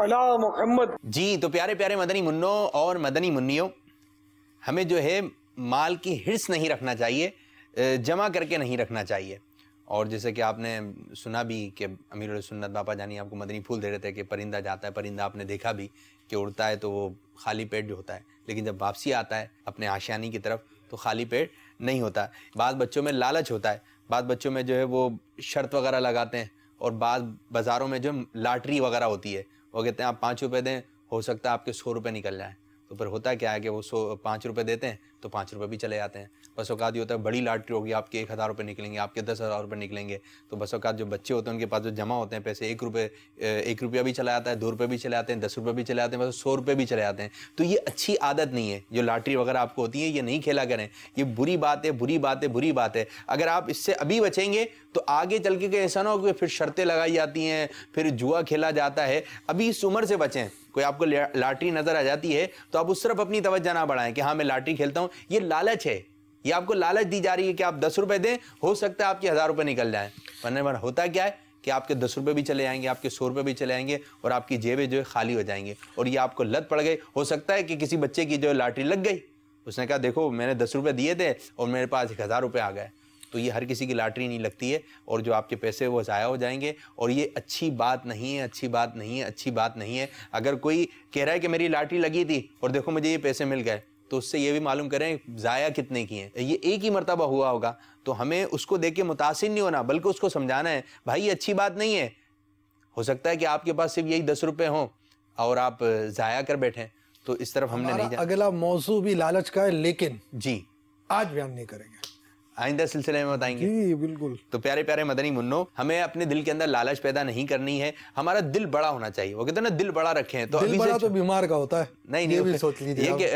Speaker 4: علی محمد.
Speaker 2: جی تو پیارے پیارے مدنی منوں اور مدنی منیوں، ہمیں جو ہے مال کی حرص نہیں رکھنا چاہیے، جمع کر کے نہیں رکھنا چاہیے. اور جیسے کہ آپ نے سنا بھی کہ امیر السنت باپا جانی آپ کو مدنی پھول دے رہے تھے کہ پرندہ جاتا ہے، پرندہ آپ نے دیکھا بھی کہ اڑتا ہے تو وہ خالی پیٹ جو ہوتا ہے، لیکن جب واپسی آتا ہے اپنے آشیانی کی طرف تو خالی پیٹ نہیں ہوتا. بعض بچوں میں لالچ ہوتا ہے، بعض بچوں میں جو ہے وہ شرط وغیرہ لگاتے ہیں، اور بعض بازاروں میں جو لاٹری وغیرہ ہوتی ہے، وہ کہتے ہیں آپ 5 روپے دیں، ہو سکتا ہے آپ کے 100 روپے نکل جائیں. تو پھر ہوتا کیا ہے کہ وہ 5 روپے دیتے ہیں تو 5 روپے بھی چلے جاتے ہیں. بس اوقات یہ ہوتا ہے بڑی لاٹری ہوگی، آپ کے 1000 روپے نکلیں گے، آپ کے 10,000 روپے نکلیں گے. تو بس اوقات جو بچے ہوتے ہیں ان کے پاس جو جمع ہوتے ہیں پیسے، 1 روپیہ بھی چلا جاتا ہے، 2 روپے بھی چلے جاتے ہیں، 10 روپے بھی چلے جاتے ہیں، بس 100 روپے بھی چلے جاتے ہیں. تو یہ اچھی عادت نہیں ہے. جو لاٹری وغیرہ آپ کو ہوتی ہے یہ نہیں کھیلا کریں، یہ بری بات ہے، بری بات ہے، بری بات ہے. اگر آپ اس سے ابھی بچیں گے تو آگے چل کے ایسا نہ ہو کہ پھر شرطیں لگائی جاتی ہیں، پھر جوا کھیلا جاتا ہے. ابھی اس عمر سے بچیں. کوئی آپ کو لاٹری نظر آ جاتی ہے تو آپ اس طرف اپنی توجہ نہ بڑھائیں کہ ہاں میں لاٹری کھیلتا ہوں. یہ لالچ ہے، یہ آپ کو لالچ دی جا رہی ہے کہ آپ 10 روپے دیں، ہو سکتا ہے آپ کے 1000 روپے نکل جائیں. ورنہ ہوتا کیا ہے کہ آپ کے 10 روپے بھی چلے جائیں گے، آپ کے 100 روپے بھی چلے جائیں گے اور آپ کی جیبیں جو ہے خالی ہو جائیں گے. اور یہ آپ کو لت پڑ گئی. ہو سکتا ہے کہ کسی بچے کی جو لاٹری لگ گئی، اس نے کہا دیکھو میں نے 10 روپے دیے تھے اور میرے پاس 1000 روپے آ گئے. تو یہ ہر کسی کی لاٹری نہیں لگتی ہے اور جو آپ کے پیسے وہ ضائع ہو جائیں گے. اور یہ اچھی بات نہیں ہے، اچھی بات نہیں ہے، اچھی بات نہیں ہے. اگر کوئی کہہ رہا ہے کہ میری لاٹری لگی تھی اور دیکھو مجھے یہ پیسے مل گئے، تو اس سے یہ بھی معلوم کریں ضائع کتنے کی ہیں. یہ ایک ہی مرتبہ ہوا ہوگا تو ہمیں اس کو دیکھ کے متاثر نہیں ہونا، بلکہ اس کو سمجھانا ہے بھائی یہ اچھی بات نہیں ہے. ہو سکتا ہے کہ آپ کے پاس صرف یہی 10 روپے ہوں اور آپ ضائع کر بیٹھیں. تو اس طرف ہم نے نہیں جانا.
Speaker 3: اگلا موضوع بھی لالچ کا ہے، لیکن
Speaker 2: جی
Speaker 3: آج بیان نہیں کریں گے،
Speaker 2: آئندہ سلسلے میں بتائیں گے.
Speaker 3: جی بالکل.
Speaker 2: تو پیارے پیارے مدنی منوں، ہمیں اپنے دل کے اندر لالچ پیدا نہیں کرنی ہے. ہمارا دل بڑا ہونا چاہیے. وہ کہتے ہیں نا دل بڑا رکھیں. تو
Speaker 3: دل بڑا تو بیمار کا ہوتا ہے.
Speaker 2: نہیں یہ بھی سوچ لیجیے، یہ کہ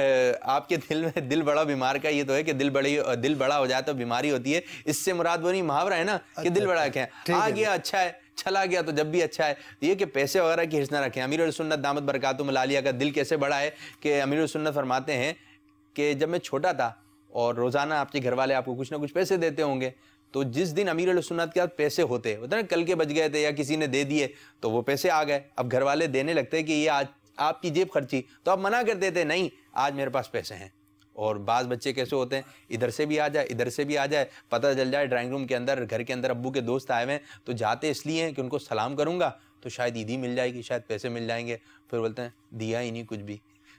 Speaker 2: آپ کے دل میں دل بڑا بیمار کا یہ تو ہے کہ دل بڑا ہو جائے تو بیماری ہوتی ہے. اس سے مراد وہ نہیں محاورہ ہے نا کہ دل بڑا رکھیں. آ گیا اچھا ہے، چلا گیا تو جب بھی اچھا ہے. یہ کہ پیسے وغیرہ کی حرص نہ رکھیں. امیر السنت دامت برکاتہم العالیہ کا دل کیسے بڑا ہے کہ امیر السنت فرماتے ہیں کہ جب میں چھوٹا تھا اور روزانہ آپ کے گھر والے آپ کو کچھ نہ کچھ پیسے دیتے ہوں گے، تو جس دن امیر السنت کے پاس پیسے ہوتے نا کل کے بچ گئے تھے یا کسی نے دے دیے تو وہ پیسے آ گئے، اب گھر والے دینے لگتے کہ یہ آج آپ کی جیب خرچی، تو آپ منع کر دیتے نہیں آج میرے پاس پیسے ہیں. اور بعض بچے کیسے ہوتے ہیں ادھر سے بھی آ جائے ادھر سے بھی آ جائے، پتہ چل جائے ڈرائنگ روم کے اندر گھر کے اندر ابو کے دوست آئے ہوئے ہیں تو جاتے اس لیے ہیں کہ ان کو سلام کروں گا تو شاید عیدی مل جائے گی، شاید پیسے مل جائیں گے. پھر بولتے ہیں دیا ہی نہیں کچھ بھی.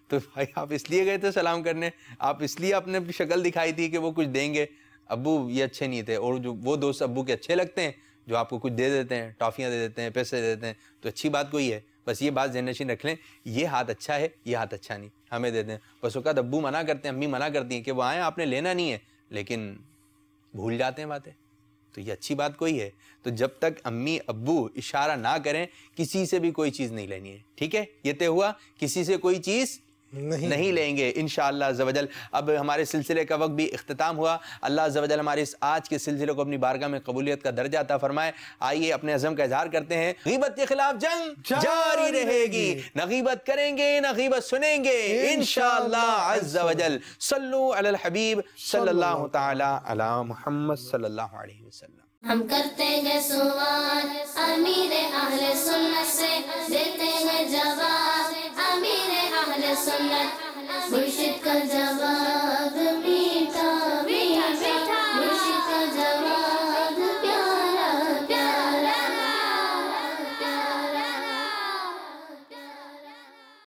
Speaker 2: تو بھائی آپ اس لیے گئے تھے سلام کرنے، آپ اس لیے آپ نے شکل دکھائی تھی کہ وہ کچھ دیں گے. ابو یہ اچھے نہیں تھے، اور جو وہ دوست ابو کے اچھے لگتے ہیں جو آپ کو کچھ دے دیتے ہیں، ٹافیاں دے دیتے ہیں، پیسے دے دیتے ہیں، تو اچھی بات کوئی ہے. بس یہ بات ذہن نشین رکھ لیں، یہ ہاتھ اچھا ہے، یہ ہاتھ اچھا نہیں، ہمیں دے دیں. بس اوقات ابو منع کرتے ہیں، امی منع کرتی ہیں کہ وہ آئیں آپ نے لینا نہیں ہے، لیکن بھول جاتے ہیں باتیں. تو یہ اچھی بات کوئی ہے. تو جب تک امی ابو اشارہ نہ کریں کسی سے بھی کوئی چیز نہیں لینی ہے. ٹھیک ہے، یہ طے ہوا، کسی سے کوئی چیز نہیں لیں گے انشاءاللہ عز و جل. اب ہمارے سلسلے کا وقت بھی اختتام ہوا. اللہ عز و جل ہمارے اس آج کے سلسلے کو اپنی بارگاہ میں قبولیت کا درجہ عطا فرمائے. آئیے اپنے عزم کا اظہار کرتے ہیں. غیبت کے خلاف جنگ جاری رہے گی، نہ غیبت کریں گے نہ غیبت سنیں گے انشاءاللہ عز و جل. صلو علی الحبیب صلی اللہ تعالی علی محمد صلی اللہ علیہ وسلم.
Speaker 8: ہم کرتے ہیں سوال امیر اہل سنت سے، دیتے ہیں جواب امیر اہل سنت مرشد کا جواب.